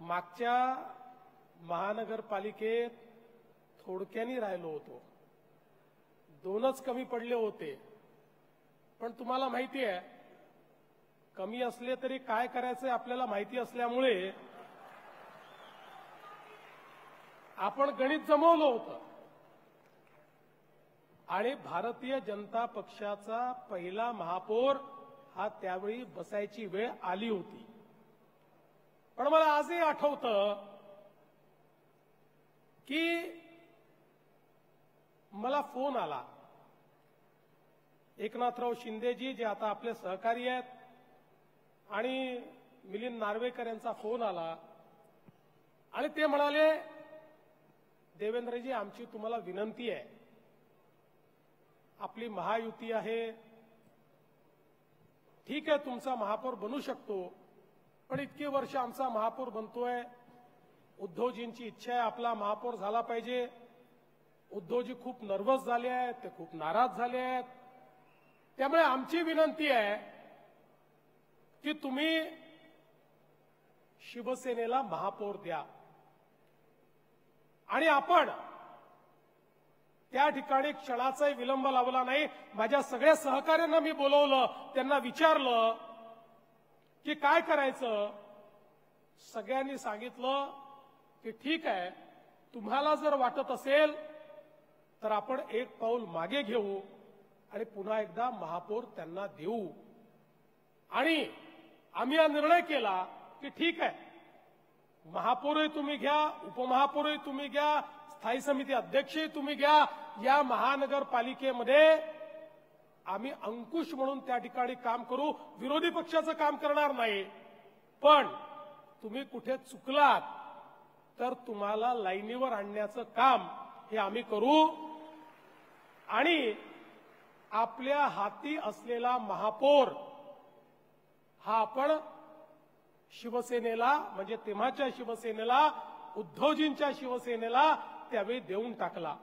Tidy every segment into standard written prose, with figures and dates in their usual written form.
मागच्या महानगरपालिकेत थोडक्यानी राहिलो होतो, 2च कमी पडले होते. पण तुम्हाला माहिती आहे, कमी असले तरी काय करायचं आपल्याला माहिती असल्यामुळे आपण गणित जमवलं होतं आणि भारतीय जनता पक्षाचा पहिला महापौर हा त्यावेळी बसायची वेळ आली होती. पण मला आजही आठवतं की मला फोन आला, एकनाथराव शिंदेजी जे आता आपले सहकारी आहेत आणि मिलिंद नार्वेकर यांचा फोन आला आणि ते म्हणाले, देवेंद्रजी आमची तुम्हाला विनंती आहे, आपली महायुती आहे, ठीक आहे तुमचा महापौर बनू शकतो, पण इतकी वर्ष आमचा महापौर बनतोय, उद्धवजींची इच्छा आहे आपला महापौर झाला पाहिजे. उद्धवजी खूप नर्वस झाले आहेत, ते खूप नाराज झाले आहेत. त्यामुळे आमची विनंती आहे की तुम्ही शिवसेनेला महापौर द्या आणि आपण त्या ठिकाणी क्षणाचाही विलंब लावला नाही. माझ्या सगळ्या सहकाऱ्यांना मी बोलवलं, त्यांना विचारलं की काय करायचं. सगळ्यांनी सांगितलं की ठीक आहे, तुम्हाला जर वाटत असेल तर आपण एक पाऊल मागे घेऊ आणि पुन्हा एकदा महापौर त्यांना देऊ. आणि आम्ही हा निर्णय केला की ठीक आहे, महापौरही तुम्ही घ्या, उपमहापौरही तुम्ही घ्या, स्थायी समिती अध्यक्षही तुम्ही घ्या. या महानगरपालिकेमध्ये आम्ही अंकुश म्हणून त्या ठिकाणी काम करू, विरोधी पक्षाचं काम करणार नाही. पण तुम्ही कुठे चुकलात तर तुम्हाला लाईनीवर आणण्याचं काम हे आम्ही करू आणि आपल्या हाती असलेला महापौर हा आपण शिवसेनेला, म्हणजे तेव्हाच्या शिवसेनेला, उद्धवजींच्या शिवसेनेला त्यावेळी देऊन टाकला.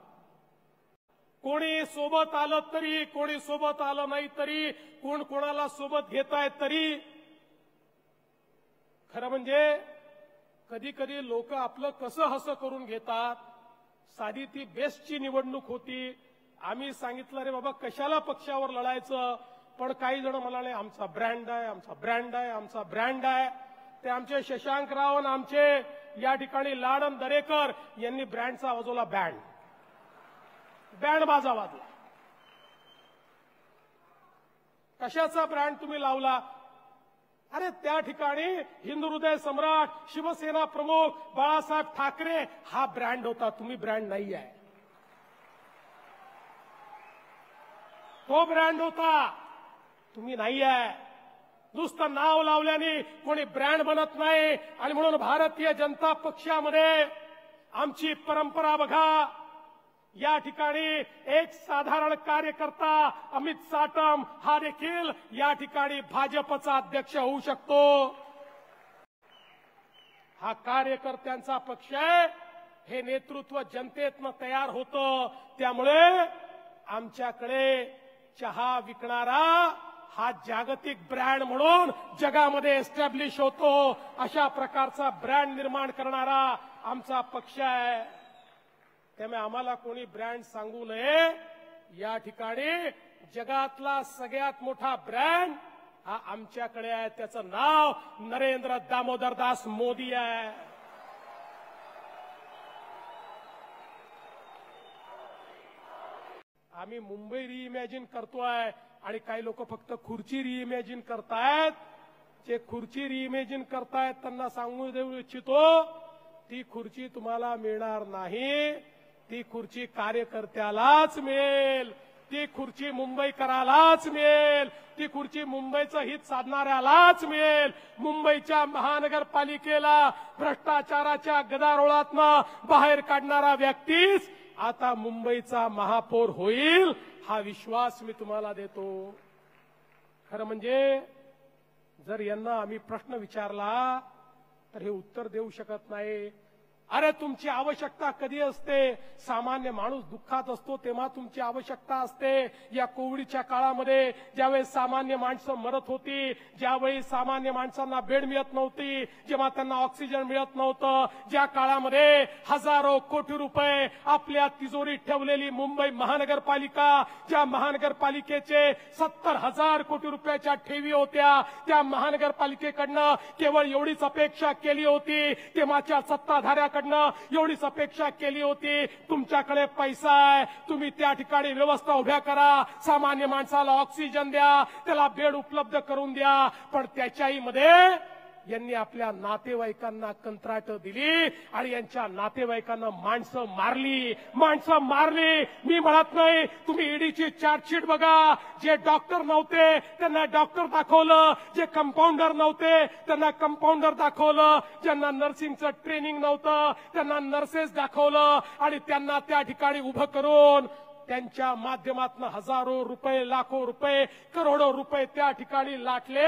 कोणी सोबत आलं तरी, कोणी सोबत आलं नाही तरी, कोण कोणाला सोबत घेतायत तरी, खरं म्हणजे कधी कधी लोक आपलं कसं हसं करून घेतात. साधी ती बेस्टची निवडणूक होती, आम्ही सांगितलं रे बाबा कशाला पक्षावर लढायचं, पण काही जण म्हणाले आमचा ब्रँड आहे, आमचा ब्रँड आहे, आमचा ब्रँड आहे. ते आमचे शशांकराव आणि आमचे या ठिकाणी लाडन दरेकर यांनी ब्रँडचा वाजवला, बँड बाजा वाजला. कशाचा ब्रँड तुम्ही लावला? अरे त्या ठिकाणी हिंदुहृदय सम्राट, शिवसेना प्रमुख बाळासाहेब ठाकरे हा ब्रँड होता, तुम्ही ब्रँड नाही आहे. तो ब्रँड होता, तुम्ही नाही आहे. नुसतं नाव लावल्याने कोणी ब्रँड बनत नाही. आणि म्हणून भारतीय जनता पक्षामध्ये आमची परंपरा बघा. या ठिकाणी एक साधारण कार्यकर्ता अमित साटम हा देखील या ठिकाणी भाजपचा अध्यक्ष होऊ शकतो. हा कार्यकर्त्यांचा पक्ष आहे. हे नेतृत्व जनतेतनं तयार होतं. त्यामुळे आमच्याकडे चहा विकणारा हा जागतिक ब्रँड म्हणून जगामध्ये एस्टॅब्लिश होतो. अशा प्रकारचा ब्रँड निर्माण करणारा आमचा पक्ष आहे. त्यामुळे आम्हाला कोणी ब्रँड सांगू नये. या ठिकाणी जगातला सगळ्यात मोठा ब्रँड हा आमच्याकडे आहे. त्याचं नाव नरेंद्र दामोदर दास मोदी आहे. आम्ही मुंबई रिइमॅजिन करतोय आणि काही लोक फक्त खुर्ची रिइमॅजिन करतायत. जे खुर्ची रिइमॅजिन करतायत त्यांना सांगू देऊ इच्छितो, ती खुर्ची तुम्हाला मिळणार नाही. ती खुर्ची कार्यकर्त्यालाच मिळेल. ती खुर्ची मुंबईकरालाच मिळेल. ती खुर्ची मुंबईचं हित साधणाऱ्यालाच मिळेल. मुंबईच्या महानगरपालिकेला भ्रष्टाचाराच्या गदारोळातनं बाहेर काढणारा व्यक्तीच आता मुंबईचा महापौर होईल, हा विश्वास मी तुम्हाला देतो. खरं म्हणजे जर यांना आम्ही प्रश्न विचारला तर हे उत्तर देऊ शकत नाही. अरे तुमची आवश्यकता कधी असते? सामान्य माणूस दुःखात असतो तेव्हा तुमची आवश्यकता असते. या कोविडच्या काळामध्ये ज्यावेळेस सामान्य माणसं मरत होती, ज्यावेळी सामान्य माणसांना बेड मिळत नव्हती, जेव्हा त्यांना ऑक्सिजन मिळत नव्हतं, ज्या काळामध्ये हजारो कोटी रुपये आपल्या तिजोरीत ठेवलेली मुंबई महानगरपालिका, ज्या महानगरपालिकेचे 70,000 कोटी रुपयाच्या ठेवी होत्या, त्या महानगरपालिकेकडनं केवळ एवढीच अपेक्षा केली होती, तेव्हाच्या सत्ताधाऱ्याकडनं एवढीच अपेक्षा केली होती, तुमच्याकडे पैसा आहे, तुम्ही त्या ठिकाणी व्यवस्था उभ्या करा, सामान्य माणसाला ऑक्सिजन द्या, त्याला बेड उपलब्ध करून द्या. पण त्याच्याही मध्ये यांनी आपल्या नातेवाईकांना कंत्राट दिली आणि यांच्या नातेवाईकांना माणसं मारली. मी म्हणत नाही, तुम्ही ईडीची चार्जशीट बघा. जे डॉक्टर नव्हते त्यांना डॉक्टर दाखवलं, जे कंपाऊंडर नव्हते त्यांना कंपाऊंडर दाखवलं, ज्यांना नर्सिंगचं ट्रेनिंग नव्हतं त्यांना नर्सेस दाखवलं आणि त्यांना त्या ठिकाणी उभं करून त्यांच्या माध्यमातून हजारो रुपये, लाखो रुपये, करोडो रुपये त्या ठिकाणी लाटले.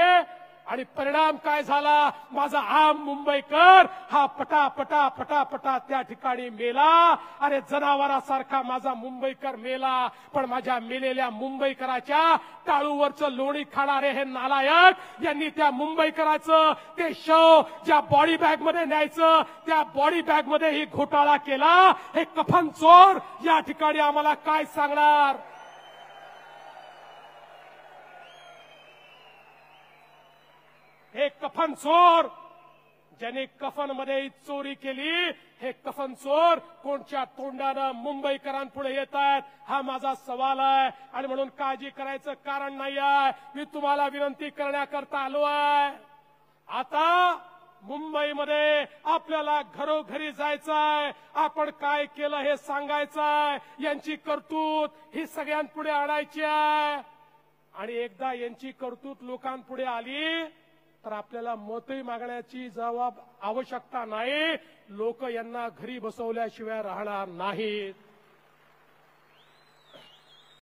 आणि परिणाम काय झाला? माझा आम मुंबईकर हा पटा पटा त्या ठिकाणी मेला. अरे जनावरासारखा माझा मुंबईकर मेला. पण माझ्या मेलेल्या मुंबईकराच्या टाळूवरचं लोणी खाणारे हे नालायक यांनी त्या मुंबईकराचं ते शव ज्या बॉडी बॅग मध्ये न्यायचं, त्या बॉडी बॅग मध्ये ही घोटाळा केला. हे कफन चोर या ठिकाणी आम्हाला काय सांगणार? हे कफन चोर ज्याने कफन मध्ये चोरी केली, हे कफन चोर कोणच्या तोंडानं मुंबईकरांपुढे येत आहेत हा माझा सवाल आहे. आणि म्हणून काळजी करायचं कारण नाही आहे. मी तुम्हाला विनंती करण्याकरता आलो आहे. आता मुंबईमध्ये आपल्याला घरोघरी जायचंय, आपण काय केलं हे सांगायचंय, यांची करतूत ही सगळ्यांपुढे आणायची आहे. आणि एकदा यांची करतूत लोकांपुढे आली तर आपल्याला मतही मागण्याची आवश्यकता नाही. लोक यांना घरी बसवल्याशिवाय राहणार नाहीत.